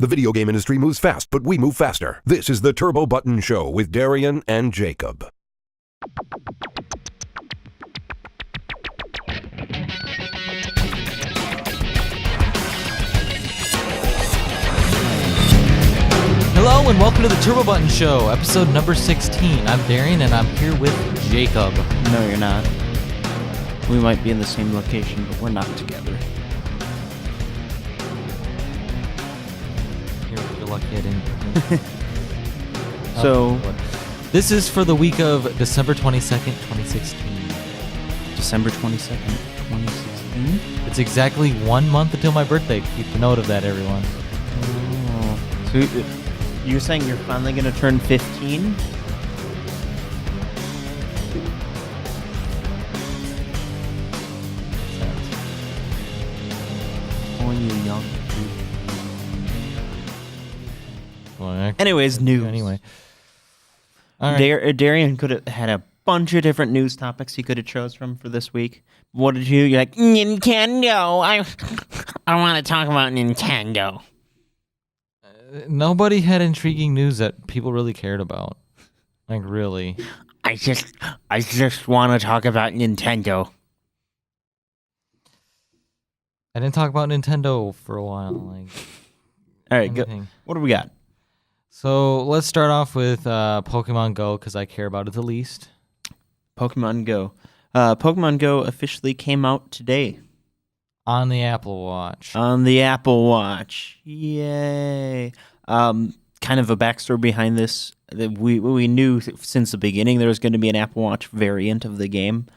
The video game industry moves fast, but we move faster. This is the Turbo Button Show with Darien and Jacob. Hello and welcome to the Turbo Button Show, episode number 16. I'm Darien and I'm here with Jacob. No, you're not. We might be in the same location, but we're not together. You're lucky I didn't. So, this is for the week of December 22nd, 2016. December 22nd, 2016? It's exactly 1 month until my birthday. Keep a note of that, everyone. Oh. So, you're saying you're finally going to turn 15? Oh, you young. Well, Anyways, news. Anyway. All right. Darien could have had a bunch of different news topics he could have chose from for this week. What did you? You're like, Nintendo. I want to talk about Nintendo. Nobody had intriguing news that people really cared about. Like, really. I just want to talk about Nintendo. I didn't talk about Nintendo for a while. Like, all right, go. anything. What do we got? So let's start off with Pokemon Go because I care about it the least. Pokemon Go. Pokemon Go officially came out today. On the Apple Watch. On the Apple Watch. Yay. Kind of a backstory behind this. We knew since the beginning there was going to be an Apple Watch variant of the game,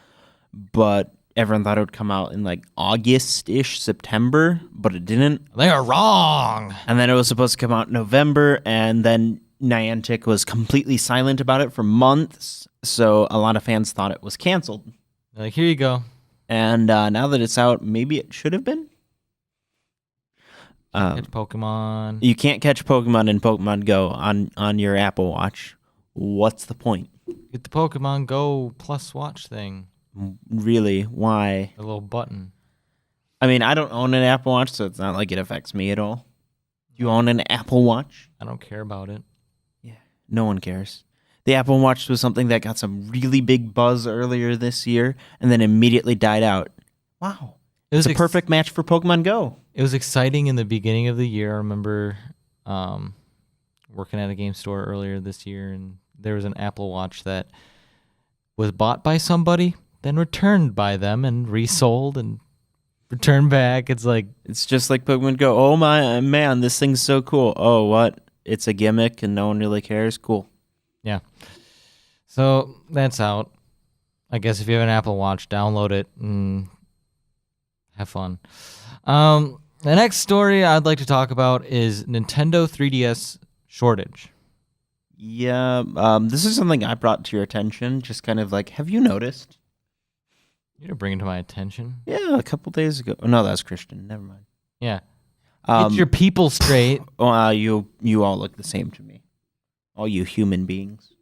but everyone thought it would come out in like August-ish, September, but it didn't. They are wrong. And then it was supposed to come out in November, and then Niantic was completely silent about it for months, so a lot of fans thought it was canceled. Like, here you go. And now that it's out, maybe it should have been. Catch Pokemon. You can't catch Pokemon in Pokemon Go on your Apple Watch. What's the point? Get the Pokemon Go Plus Watch thing. Really? Why? A little button. I mean, I don't own an Apple Watch, so it's not like it affects me at all. You own an Apple Watch? I don't care about it. Yeah, no one cares. The Apple Watch was something that got some really big buzz earlier this year and then immediately died out. Wow. It was a perfect match for Pokemon Go. It was exciting in the beginning of the year. I remember working at a game store earlier this year, and there was an Apple Watch that was bought by somebody, then returned by them and resold and returned back. It's just like Pokemon Go. Oh my man, this thing's so cool. Oh, what? It's a gimmick and no one really cares. Cool. Yeah. So that's out. I guess if you have an Apple Watch, download it and have fun. The next story I'd like to talk about is Nintendo 3DS shortage. Yeah, this is something I brought to your attention. Just kind of like, have you noticed? You didn't bring it to my attention. Yeah, a couple days ago. Oh, no, that's Christian. Never mind. Yeah. Get your people straight. You all look the same to me. All you human beings.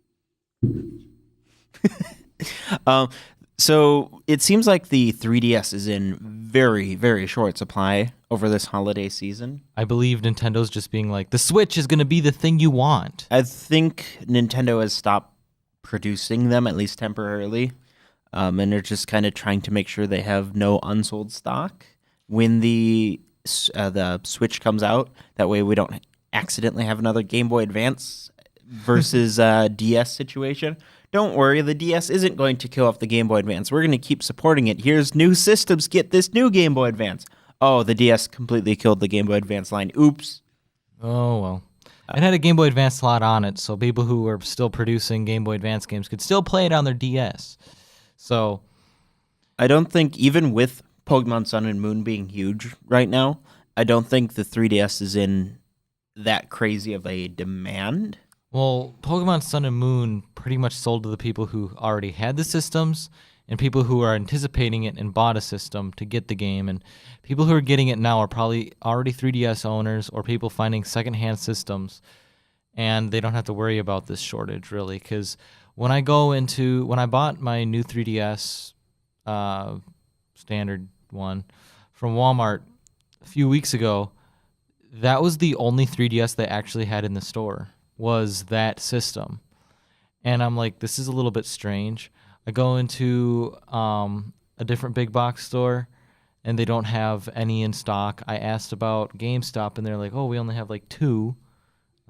So it seems like the 3DS is in very, very short supply over this holiday season. I believe Nintendo's just being like, the Switch is going to be the thing you want. I think Nintendo has stopped producing them, at least temporarily. And they're just kind of trying to make sure they have no unsold stock when the Switch comes out. That way we don't accidentally have another Game Boy Advance versus DS situation. Don't worry, the DS isn't going to kill off the Game Boy Advance. We're going to keep supporting it. Here's new systems. Get this new Game Boy Advance. Oh, the DS completely killed the Game Boy Advance line. Oops. Oh, well. It had a Game Boy Advance slot on it, so people who are still producing Game Boy Advance games could still play it on their DS. So, I don't think, even with Pokemon Sun and Moon being huge right now, I don't think the 3DS is in that crazy of a demand. Well, Pokemon Sun and Moon pretty much sold to the people who already had the systems and people who are anticipating it and bought a system to get the game. And people who are getting it now are probably already 3DS owners or people finding secondhand systems. And they don't have to worry about this shortage, really, because when I bought my new 3DS standard one from Walmart a few weeks ago, that was the only 3DS they actually had in the store, was that system. And I'm like, this is a little bit strange. I go into a different big box store, and they don't have any in stock. I asked about GameStop, and they're like, oh, we only have like 2.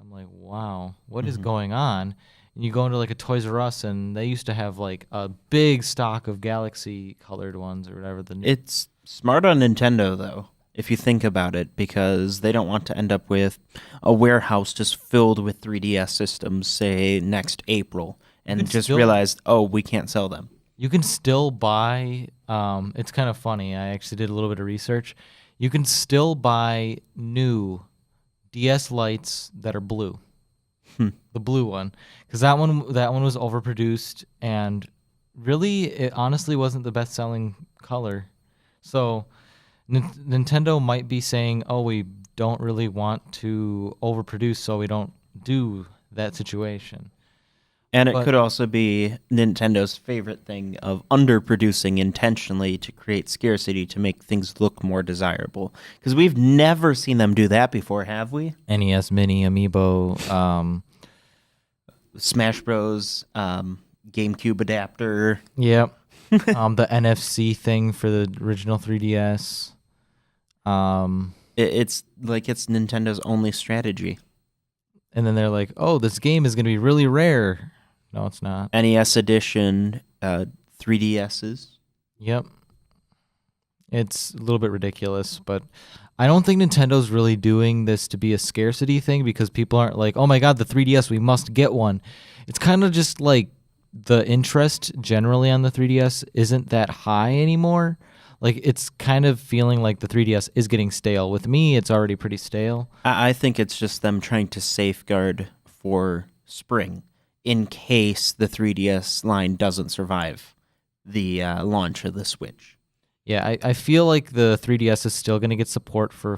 I'm like, wow, what is going on? And you go into like a Toys R Us, and they used to have like a big stock of Galaxy colored ones or whatever. It's smart on Nintendo, though, if you think about it, because they don't want to end up with a warehouse just filled with 3DS systems, say, next April, and just realize, oh, we can't sell them. You can still buy, it's kind of funny. I actually did a little bit of research. You can still buy new DS Lites that are blue. The blue one. Because that one was overproduced, and really, it honestly wasn't the best-selling color. So Nintendo might be saying, oh, we don't really want to overproduce, so we don't do that situation. And it could also be Nintendo's favorite thing of underproducing intentionally to create scarcity to make things look more desirable. Because we've never seen them do that before, have we? NES Mini, Amiibo, Smash Bros, GameCube adapter. Yep. The NFC thing for the original 3DS. It's like it's Nintendo's only strategy. And then they're like, oh, this game is going to be really rare. No, it's not. NES edition, 3DSs. Yep. It's a little bit ridiculous, but I don't think Nintendo's really doing this to be a scarcity thing, because people aren't like, oh my god, the 3DS, we must get one. It's kind of just like the interest generally on the 3DS isn't that high anymore. Like, it's kind of feeling like the 3DS is getting stale. With me, it's already pretty stale. I think it's just them trying to safeguard for spring in case the 3DS line doesn't survive the launch of the Switch. Yeah, I feel like the 3DS is still going to get support for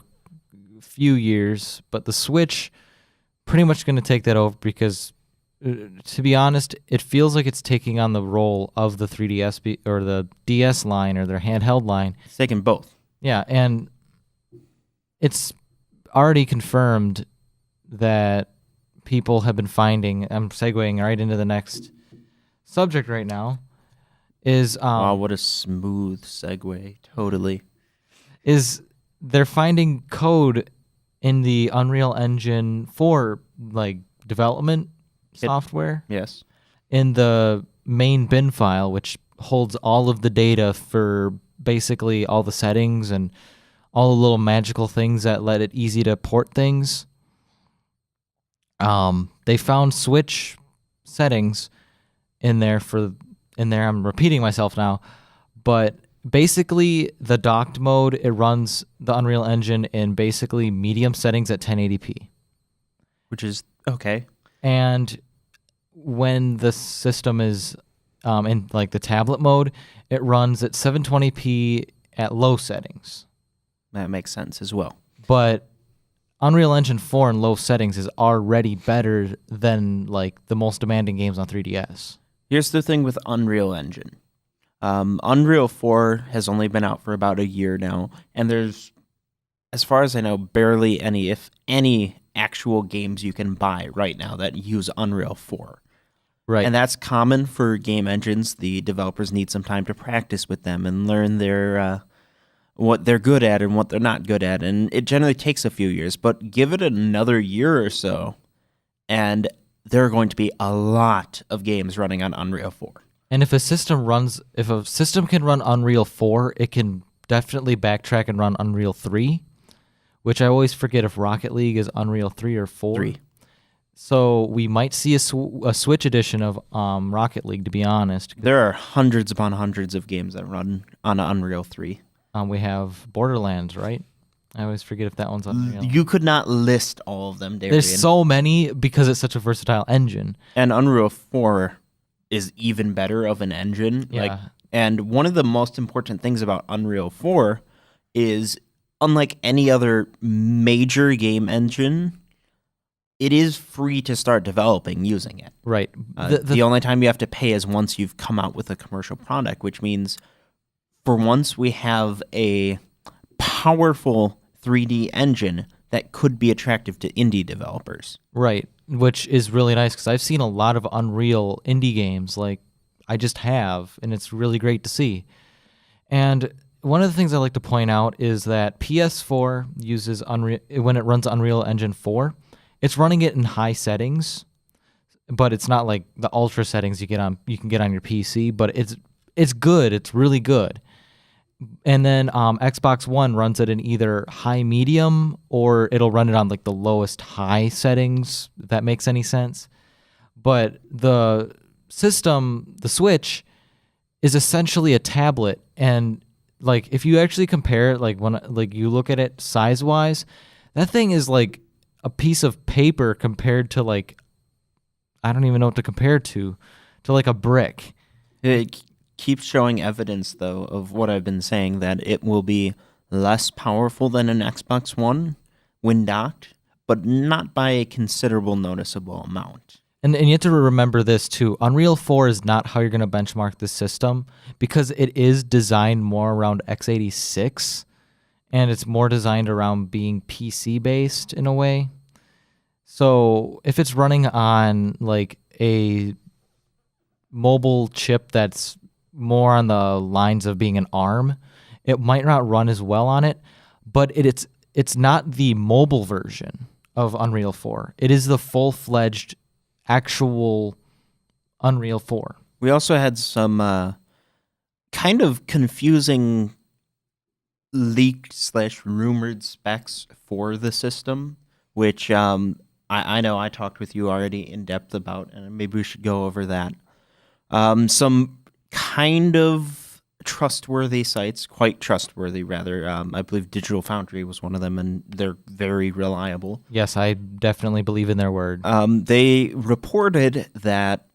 a few years, but the Switch pretty much going to take that over because, to be honest, it feels like it's taking on the role of the 3DS or the DS line or their handheld line. It's taking both. Yeah, and it's already confirmed that people have been finding, I'm segueing right into the next subject right now, is... wow, what a smooth segue. Totally. Is they're finding code in the Unreal Engine 4 like development software. Yes. In the main bin file, which holds all of the data for basically all the settings and all the little magical things that let it easy to port things. They found Switch settings in there. I'm repeating myself now, but basically the docked mode, it runs the Unreal Engine in basically medium settings at 1080p. Which is okay. And when the system is in like the tablet mode, it runs at 720p at low settings. That makes sense as well. But Unreal Engine 4 in low settings is already better than like the most demanding games on 3DS. Here's the thing with Unreal Engine. Unreal 4 has only been out for about a year now, and there's, as far as I know, barely any, if any, actual games you can buy right now that use Unreal 4. Right. And that's common for game engines. The developers need some time to practice with them and learn their what they're good at and what they're not good at. And it generally takes a few years, but give it another year or so, and there are going to be a lot of games running on Unreal 4. And if a system can run Unreal 4, it can definitely backtrack and run Unreal 3, which I always forget if Rocket League is Unreal 3 or 4. 3. So we might see a Switch edition of Rocket League, to be honest. There are hundreds upon hundreds of games that run on Unreal 3. We have Borderlands, right? I always forget if that one's Unreal. You could not list all of them, Darien. There's so many because it's such a versatile engine. And Unreal 4 is even better of an engine. Yeah. And one of the most important things about Unreal 4 is, unlike any other major game engine, it is free to start developing using it. Right. The only time you have to pay is once you've come out with a commercial product, which means for once we have a powerful 3D engine that could be attractive to indie developers. Right, which is really nice because I've seen a lot of Unreal indie games, like I just have, and it's really great to see. And one of the things I like to point out is that PS4 uses Unreal when it runs Unreal Engine 4. It's running it in high settings, but it's not like the ultra settings you can get on your PC. But it's good. It's really good. And then Xbox One runs it in either high medium or it'll run it on like the lowest high settings, if that makes any sense. But the system, the Switch, is essentially a tablet, and like if you actually compare it, like when like you look at it size wise, that thing is like a piece of paper compared to like I don't even know what to compare to like a brick. It keeps showing evidence, though, of what I've been saying, that it will be less powerful than an Xbox One when docked, but not by a considerable noticeable amount. And you have to remember this too. Unreal 4 is not how you're going to benchmark this system because it is designed more around x86 and it's more designed around being PC based in a way. So if it's running on like a mobile chip that's more on the lines of being an ARM, it might not run as well on it, but it's not the mobile version of Unreal 4. It is the full-fledged actual Unreal 4. We also had some kind of confusing leaked/rumored specs for the system, which I know I talked with you already in depth about, and maybe we should go over that. Some kind of trustworthy sites, quite trustworthy rather. I believe Digital Foundry was one of them, and they're very reliable. Yes, I definitely believe in their word. They reported that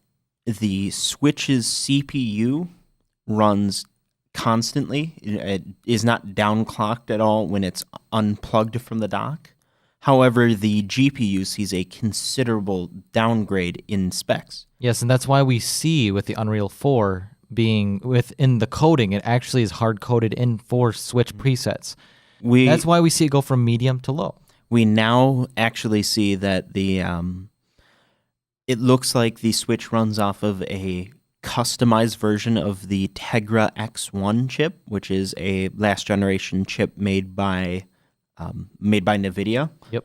the Switch's CPU runs constantly. It is not downclocked at all when it's unplugged from the dock. However, the GPU sees a considerable downgrade in specs. Yes, and that's why we see with the Unreal 4 being within the coding, it actually is hard-coded in for Switch presets. That's why we see it go from medium to low. We now actually see that it looks like the Switch runs off of a customized version of the Tegra X1 chip, which is a last-generation chip made by NVIDIA. Yep.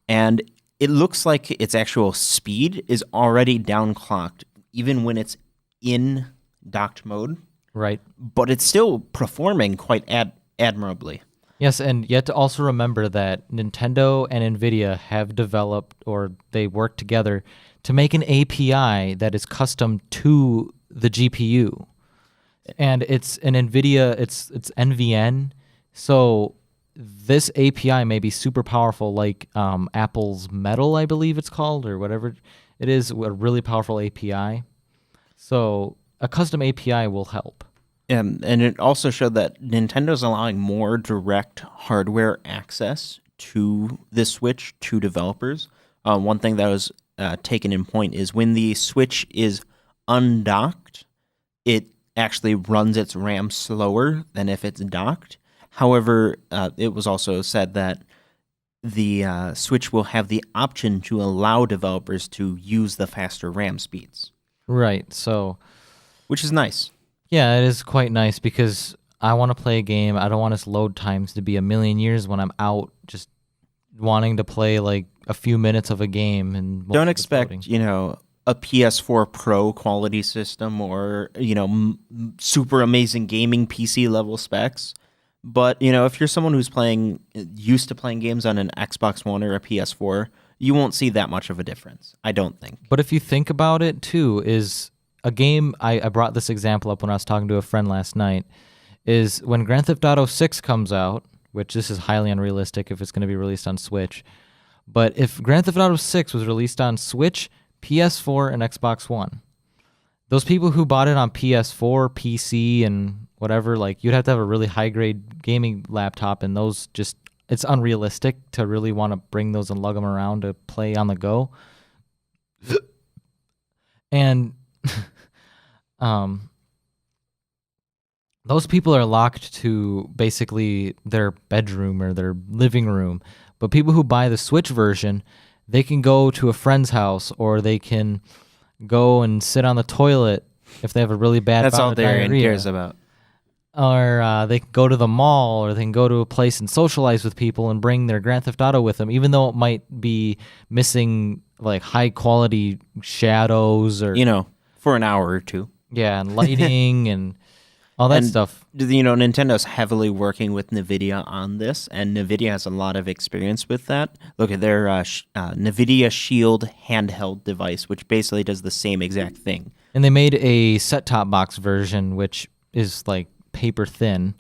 And it looks like its actual speed is already downclocked, even when it's in docked mode. Right. But it's still performing quite admirably. Yes, and yet to also remember that Nintendo and NVIDIA have developed, or they work together, to make an API that is custom to the GPU. And it's an NVIDIA, it's NVN, so this API may be super powerful, like Apple's Metal, I believe it's called, or whatever it is, a really powerful API. So a custom API will help. And it also showed that Nintendo's allowing more direct hardware access to the Switch to developers. One thing that was taken in point is when the Switch is undocked, it actually runs its RAM slower than if it's docked. However, it was also said that the Switch will have the option to allow developers to use the faster RAM speeds. Right, so... which is nice. Yeah, it is quite nice because I want to play a game. I don't want its load times to be a million years when I'm out just wanting to play like a few minutes of a game. And don't expect, a PS4 Pro quality system or, super amazing gaming PC level specs. But, if you're someone who's used to playing games on an Xbox One or a PS4, you won't see that much of a difference, I don't think. But if you think about it, too, is a game, I brought this example up when I was talking to a friend last night, is when Grand Theft Auto 6 comes out, which this is highly unrealistic if it's going to be released on Switch, but if Grand Theft Auto 6 was released on Switch, PS4, and Xbox One, those people who bought it on PS4, PC, and whatever, like you'd have to have a really high-grade gaming laptop, and those just, it's unrealistic to really want to bring those and lug them around to play on the go. And those people are locked to basically their bedroom or their living room. But people who buy the Switch version, they can go to a friend's house, or they can go and sit on the toilet if they have a really bad That's bout all of Darien diarrhea. cares about. Or they can go to the mall, or they can go to a place and socialize with people and bring their Grand Theft Auto with them, even though it might be missing like high quality shadows or For an hour or two. and lighting and all that And, stuff. Nintendo's heavily working with NVIDIA on this, and NVIDIA has a lot of experience with that. Look at their NVIDIA Shield handheld device, which basically does the same exact thing. And they made a set-top box version, which is like paper thin,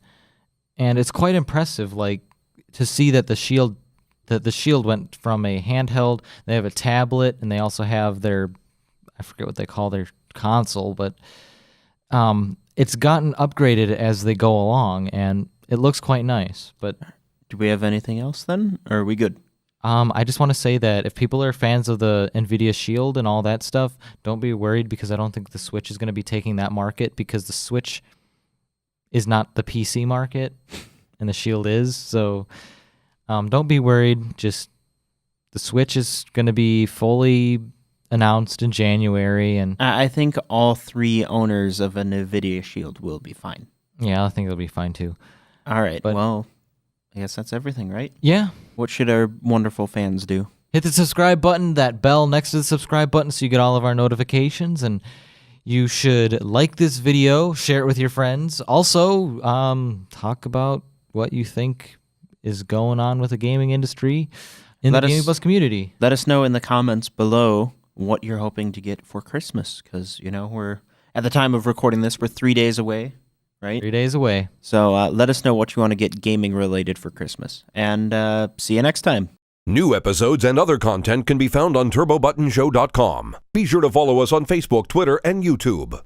and it's quite impressive. Like to see that the Shield went from a handheld. They have a tablet, and they also have their, I forget what they call their console, but it's gotten upgraded as they go along, and it looks quite nice. But Do we have anything else then, or are we good? I just want to say that if people are fans of the NVIDIA Shield and all that stuff, don't be worried, because I don't think the Switch is going to be taking that market, because the Switch is not the PC market, and the Shield is. So don't be worried. Just the Switch is going to be fully announced in January, and I think all 3 owners of a NVIDIA Shield will be fine. yeah, I think it'll be fine too. All right, But- well, I guess that's everything, right? Yeah. What should our wonderful fans do? Hit the subscribe button, that bell next to the subscribe button, so you get all of our notifications. And you should like this video, share it with your friends. Also, talk about what you think is going on with the gaming industry in the Gaming Bus community. Let us know in the comments below what you're hoping to get for Christmas, because, we're, at the time of recording this, we're 3 days away, right? 3 days away. So let us know what you want to get gaming-related for Christmas. And see you next time. New episodes and other content can be found on turbobuttonshow.com. Be sure to follow us on Facebook, Twitter, and YouTube.